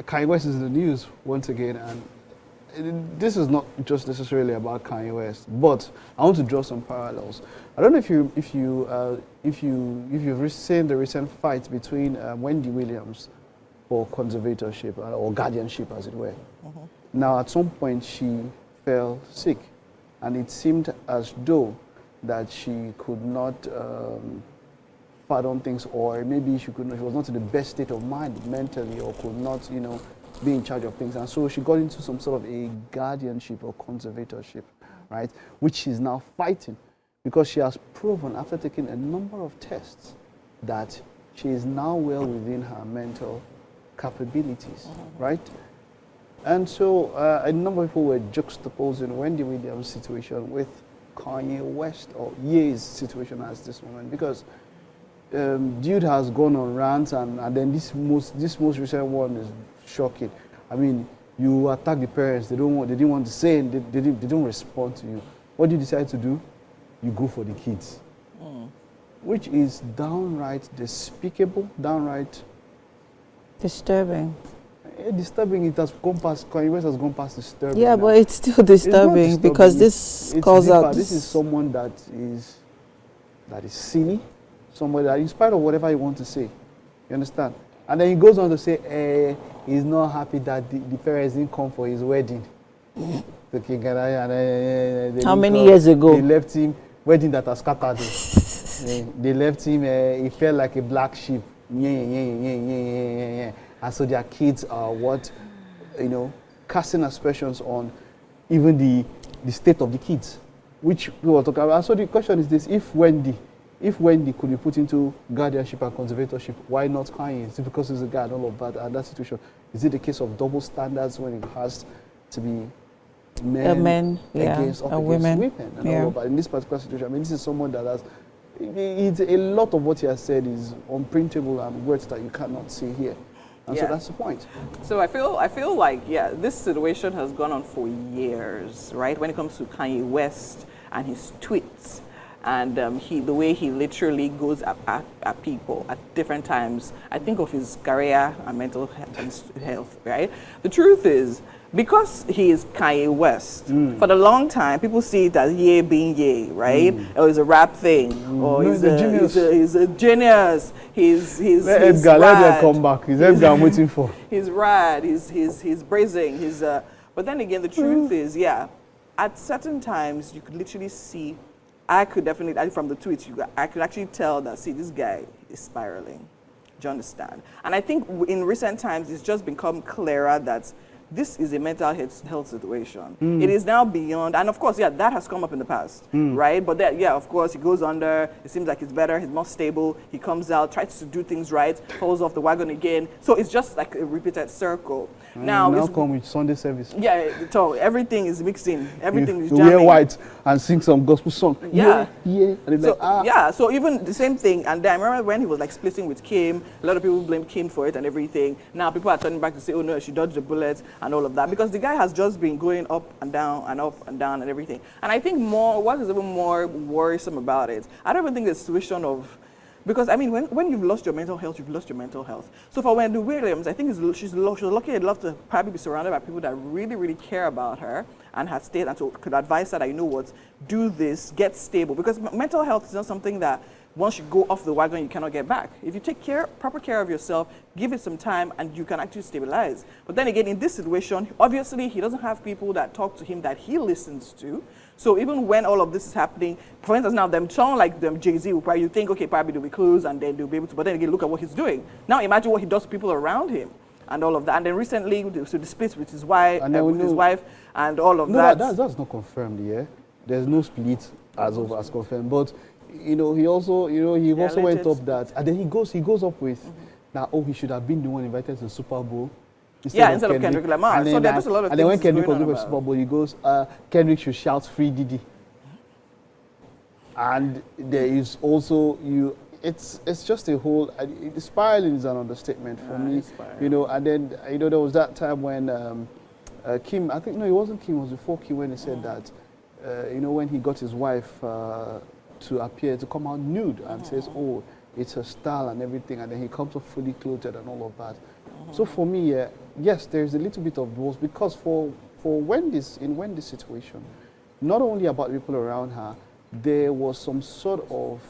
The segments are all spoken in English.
Kanye West is in the news once again, and this is not just necessarily about Kanye West, but I want to draw some parallels. I don't know if you've seen the recent fight between Wendy Williams for conservatorship or guardianship, as it were. Now, at some point, she fell sick, and it seemed as though that she could not pardon things, or maybe she was not in the best state of mind mentally, or could not, be in charge of things. And so she got into some sort of a guardianship or conservatorship, right? Which she's now fighting because she has proven, after taking a number of tests, that she is now well within her mental capabilities, right? And so a number of people were juxtaposing Wendy Williams' situation with Kanye West or Ye's situation at this moment, because dude has gone on rants, and then this most recent one is shocking. I mean, you attack the parents, they didn't want to say, and they don't respond to you. What do you decide to do? You go for the kids, which is downright despicable, downright disturbing. Disturbing. It has gone past. Kanye West has gone past disturbing. Yeah, now. But it's still disturbing, because this calls out. This is someone that is silly, somebody that, in spite of whatever you want to say, you understand. And then he goes on to say, he's not happy that the parents didn't come for his wedding. How many years ago? They left him, wedding that has scattered him. They left him. He felt like a black sheep. And so their kids are casting aspersions on even the state of the kids, which we were talking about. So the question is this: if Wendy could be put into guardianship and conservatorship, why not Kanye? Is it because he's a guy and all of that, and that situation? Is it a case of double standards when it has to be men against women and all of that? In this particular situation, I mean, this is someone that has. A lot of what he has said is unprintable and words that you cannot see here. And so that's the point. So I feel like, this situation has gone on for years, right? When it comes to Kanye West and his tweets, and the way he literally goes at people at different times. I think of his career and mental health, right? The truth is, because he is Kanye West, for the long time, people see it as Ye being Ye, right? Or it's a rap thing, or he's a genius. He's Edgar, let him come back. He's Edgar I'm waiting for. He's rad. He's brazen. But then again, the truth is, at certain times, you could literally see. I could definitely, from the tweets, I could actually tell that, see, this guy is spiraling. Do you understand? And I think in recent times, it's just become clearer that this is a mental health situation. It is now beyond, and of course, that has come up in the past, right? But that, of course, he goes under, it seems like he's better, he's more stable, he comes out, tries to do things right, falls off the wagon again. So it's just like a repeated circle. Now come with Sunday service. So everything is mixing, everything is jamming. You wear white and sing some gospel song. So even the same thing, and then I remember when he was like splitting with Kim, a lot of people blamed Kim for it and everything. Now people are turning back to say, oh no, she dodged the bullet and all of that, because the guy has just been going up and down and up and down and everything. And I think what is even more worrisome about it, I don't even think the situation of, because I mean, when you've lost your mental health, you've lost your mental health. So for Wendy Williams, I think she's lucky enough to probably be surrounded by people that really, really care about her and has stayed and so could advise her that, you know what, do this, get stable. Because mental health is not something that once you go off the wagon, you cannot get back. If you take proper care of yourself, give it some time, and you can actually stabilize. But then again, in this situation, obviously, he doesn't have people that talk to him that he listens to. So even when all of this is happening, for instance, now someone like Jay-Z will probably think, okay, probably they'll be close and then they'll be able to, but then again, look at what he's doing. Now imagine what he does to people around him and all of that. And then recently, so the split with his wife, and all of that. That's not confirmed, yeah? There's no split as confirmed, but he also went up that, and then he goes up with, he should have been the one invited to the Super Bowl. Instead of Kendrick Lamar. So there's a lot of things. And then when Kendrick was going to Super Bowl, he goes, Kendrick should shout "Free Diddy." And there is also it's just a whole. Spiraling is an understatement for me, And then there was that time when Kim, I think it wasn't Kim, it was before Kim, when he said that, when he got his wife to come out nude and says, it's her style and everything, and then he comes up fully clothed and all of that. So for me, yes, there's a little bit of both, because for Wendy's situation, not only about people around her, there was some sort of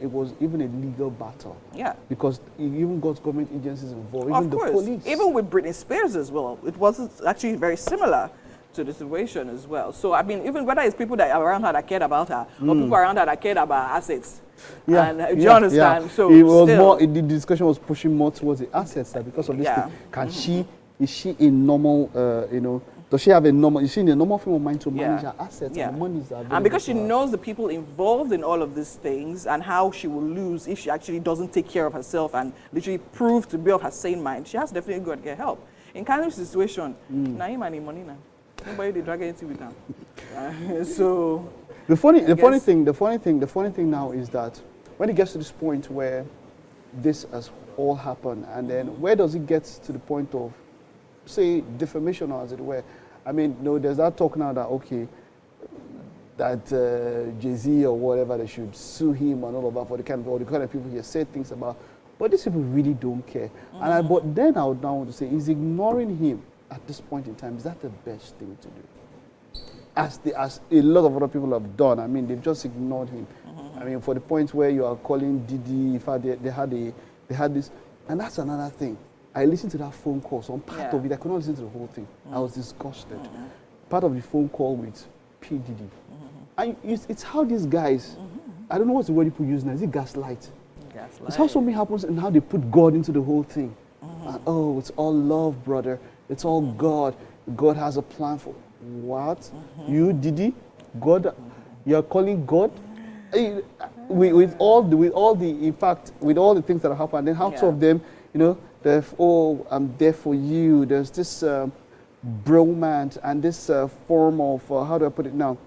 it was even a legal battle. Yeah. Because it even got government agencies involved, Of even the course. police. Even with Britney Spears as well, it wasn't actually very similar to the situation as well. So I mean, even whether it's people that are around her that cared about her, or people around her that cared about her assets. Yeah, And, do you understand? Yeah. So it was still, more. The discussion was pushing more towards the assets, that because of this Yeah. thing, can she? Is she a normal? Does she have a normal? Is she in a normal frame of mind to manage her assets and the monies that are And because she available to her? knows the people involved in all of these things and how she will lose if she actually doesn't take care of herself and literally prove to be of her sane mind, she has to definitely go and get help. In Kanye's situation, now him and him money now. Nobody they drag anything with them. So The funny thing now is that when it gets to this point where this has all happened, and then where does it get to the point of, say, defamation, or as it were? I mean, there's that talk now that, okay, that Jay-Z or whatever, they should sue him and all of that for the kind of people he has said things about. But these people really don't care. But then I would now want to say, is ignoring him at this point in time, is that the best thing to do? As a lot of other people have done. I mean, they've just ignored him. I mean, for the point where you are calling Diddy, in fact, they had this, and that's another thing. I listened to that phone call, some part of it, I could not listen to the whole thing. I was disgusted. Part of the phone call with P. Diddy. And it's how these guys, I don't know what's the word people use now, is it gaslight? It's how something happens and how they put God into the whole thing. And, oh, it's all love, brother. It's all God. God has a plan for what? You, Diddy? God? You're calling God? With all the things that have happened, then how two of them, I'm there for you. There's this bromance and this form of, how do I put it now?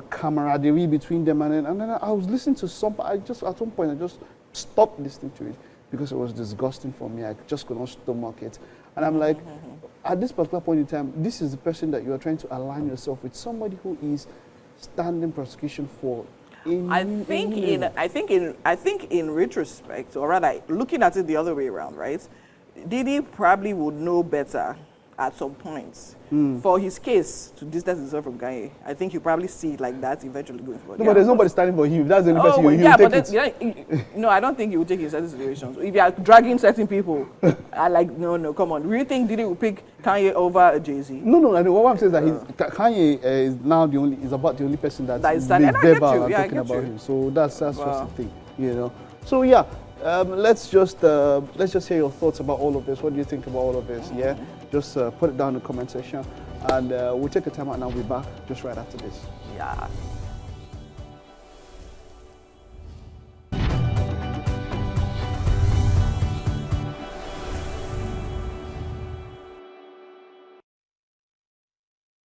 Camaraderie between them. And then I was listening to at one point, I just stopped listening to it because it was disgusting for me. I just could not stomach it. And I'm like, at this particular point in time, this is the person that you are trying to align yourself with, somebody who is standing prosecution for. I think in retrospect, or rather looking at it the other way around, right? Diddy probably would know better at some points for his case to distance himself from Kanye. I think you probably see it like that eventually going forward. No, but there's nobody standing for him. That's the only person he'll take it. No, I don't think he will take it in certain situations. If you are dragging certain people, no, come on. Do you think Diddy will pick Kanye over Jay-Z? No. I know what I'm saying is that Kanye is now the only person that is verbal and talking about him. So that's just the thing, So yeah. Let's just hear your thoughts about all of this. What do you think about all of this? Yeah, just put it down in the comment section, and we'll take a time out and I'll be back just right after this. Yeah.